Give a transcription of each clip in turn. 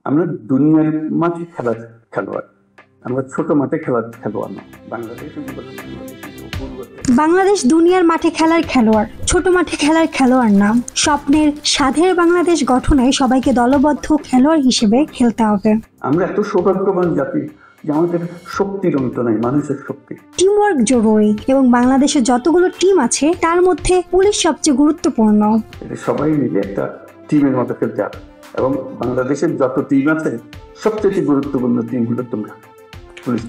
আমরা দুনিয়ার মাঠে খেলার খেলোয়াড়, আমরা ছোট মাঠে খেলার খেলোয়াড় না। বাংলাদেশ দুনিয়ার মাঠে খেলার খেলোয়াড়, ছোট মাঠে খেলার খেলোয়াড় না। স্বপ্নের স্বাধীন বাংলাদেশ গঠনে সবাইকে দলবদ্ধ খেলোয়াড় হিসেবে খেলতে হবে। আমরা এত সৌভাগ্যবান জাতি যে আমাদের শক্তির অন্ত নাই, মানুষের শক্তি। টিম ওয়ার্ক জরুরি এবং বাংলাদেশে যতগুলো টিম আছে তার মধ্যে পুলিশ সবচেয়ে গুরুত্বপূর্ণ। সবাই মিলে একটা টিমের মতো খেলতে হবে এবং বাংলাদেশের যত টিম আছে সবচেয়ে গুরুত্বপূর্ণ টিম হলো তোমরা, পুলিশ।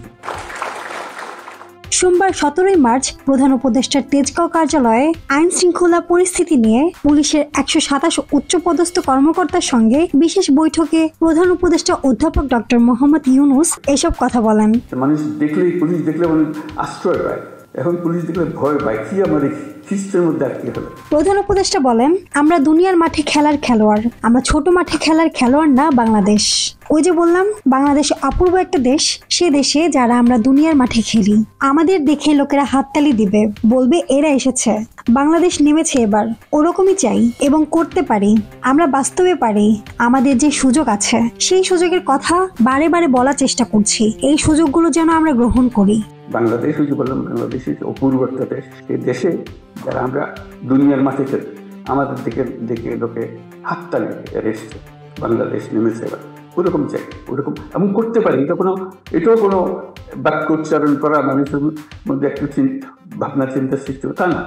সোমবার 17 মার্চ প্রধান উপদেষ্টার তেজগাঁও কার্যালয়ে আইন শৃঙ্খলা পরিস্থিতি নিয়ে পুলিশের 127 উচ্চপদস্থ কর্মকর্তার সঙ্গে বিশেষ বৈঠকে প্রধান উপদেষ্টা অধ্যাপক ডক্টর মোহাম্মদ ইউনূস এসব কথা বলেন। মানুষ দেখলেই, পুলিশ দেখলে মানুষ আশ্রয় পায়, এখন পুলিশ দেখলে ভয় পায়। কি আমাদের খ্রিস্টের মধ্যে আর কি হলো? প্রধান উপদেষ্টা বলেন, আমরা দুনিয়ার মাঠে খেলার খেলোয়াড়, আমরা ছোট মাঠে খেলার খেলোয়াড় না। বাংলাদেশ, ওই যে বললাম, বাংলাদেশ অপূর্ব একটা দেশ। সে দেশে যারা আমরা দুনিয়ার মাঠে খেলি, আমাদের দেখে লোকেরা হাততালি দিবে, বলবে এরা এসেছে। বাংলাদেশ নেমেছে এবার, ওরকমই চাই এবং করতে পারি। আমরা বাস্তবে পারি। আমাদের যে সুযোগ আছে সেই সুযোগের কথা বারে বারে বলার চেষ্টা করছি। এই সুযোগগুলো যেন আমরা গ্রহণ করি। বাংলাদেশ, ওই যে বললাম, বাংলাদেশ অপূর্ব একটা দেশ। এই দেশে যারা আমরা দুনিয়ার মাঠে খেলি, আমাদের দেখে লোকে হাততালি এসেছে। বাংলাদেশ নেমেছে এবার, ওরকম চাই, ওরকম এমন করতে পারি। এটাও কোনো বাক্য উচ্চারণ করা মানুষের মধ্যে একটু ভাবনা চিন্তা সৃষ্টি, তা না।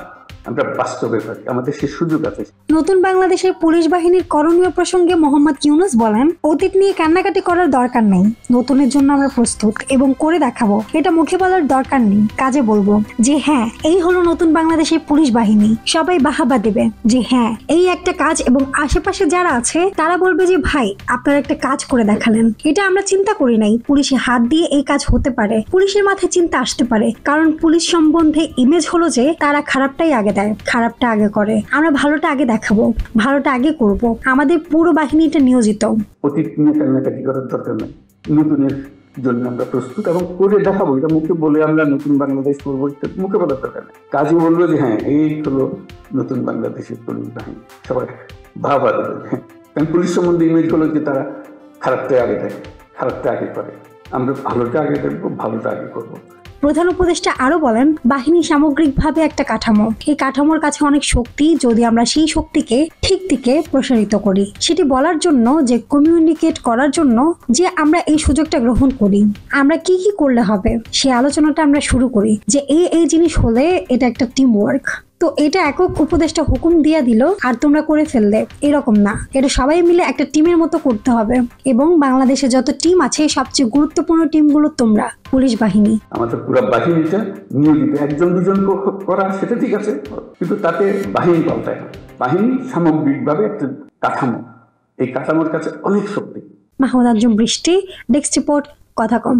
আমরা বাস্তবে পারি, আমাদের সে সুযোগ আছে। নতুন বাংলাদেশের পুলিশ বাহিনীর করণীয় প্রসঙ্গে মোহাম্মদ ইউনূস বলেন, অতীত নিয়ে কান্নাকাটি করার দরকার নেই। নতুনের জন্য আমরা প্রস্তুত এবং করে দেখাবো। এটা মুখে বলার দরকার নেই, কাজে বলবো যে হ্যাঁ, এই হলো নতুন বাংলাদেশের পুলিশ বাহিনী। সবাই বাহাবা দেবে যে হ্যাঁ, এই একটা কাজ, এবং আশেপাশে যারা আছে তারা বলবে যে ভাই, আপনারা একটা কাজ করে দেখালেন। এটা আমরা চিন্তা করি নাই, পুলিশের হাত দিয়ে এই কাজ হতে পারে। পুলিশের মাথায় চিন্তা আসতে পারে, কারণ পুলিশ সম্বন্ধে ইমেজ হলো যে তারা খারাপটাই আগে দেয়, খারাপটা আগে করে। আমরা ভালোটা আগে দেখাবো, ভালোটা আগে করব। আমাদের পুরো বাহিনীটা নিয়োজিত। অতীত নিয়ে কান্নাকাটি করার দরকার নেই, নতুনের জন্য আমরা প্রস্তুত এবং করে দেখাবো। এটা মুখে বলে আমরা নতুন বাংলাদেশ করবো, এটা মুখে বলার দরকার নেই। কাজে বলবো যে হ্যাঁ, এই হলো নতুন বাংলাদেশের পুলিশ বাহিনী। সবাই ভাবা দেবে, কারণ পুলিশ সম্বন্ধে ইমেজ হলো যে তারা খারাপটা আগে দেয়, খারাপটা আগে করে। আমরা ভালোটা আগে দেখবো, ভালোটা আগে করবো। প্রধান উপদেষ্টা আরো বলেন, বাহিনী সামগ্রিকভাবে একটা কাঠামো। এই কাঠামোর কাছে অনেক শক্তি, যদি আমরা সেই শক্তিকে ঠিক দিকে প্রসারিত করি। সেটি বলার জন্য, যে কমিউনিকেট করার জন্য যে আমরা এই সুযোগটা গ্রহণ করি, আমরা কি কি করলে হবে সেই আলোচনাটা আমরা শুরু করি। যে এই জিনিস হলে এটা একটা টিম ওয়ার্ক। তো এটা একক উপদেষ্টা হুকুম দিয়া দিল আর তোমরা করে ফেললে, এরকম না। এটা সবাই মিলে একটা টিমের মতো করতে হবে। এবং বাংলাদেশে যত টিম আছে সবচেয়ে গুরুত্বপূর্ণ টিমগুলো তোমরা, পুলিশ বাহিনী। আমাদের পুরো বাহিনীটা নিয়োজিত। একজন দুজন করা সেটা ঠিক আছে, কিন্তু তাতে বাহিনী পাল্টায় না। বাহিনী সামগ্রিকভাবে একটা কাঠামো, এই কাঠামোর কাছে অনেক শক্তি। মাহমুদ আঞ্জুম বৃষ্টি, ডেস্ক রিপোর্ট, কথা কম।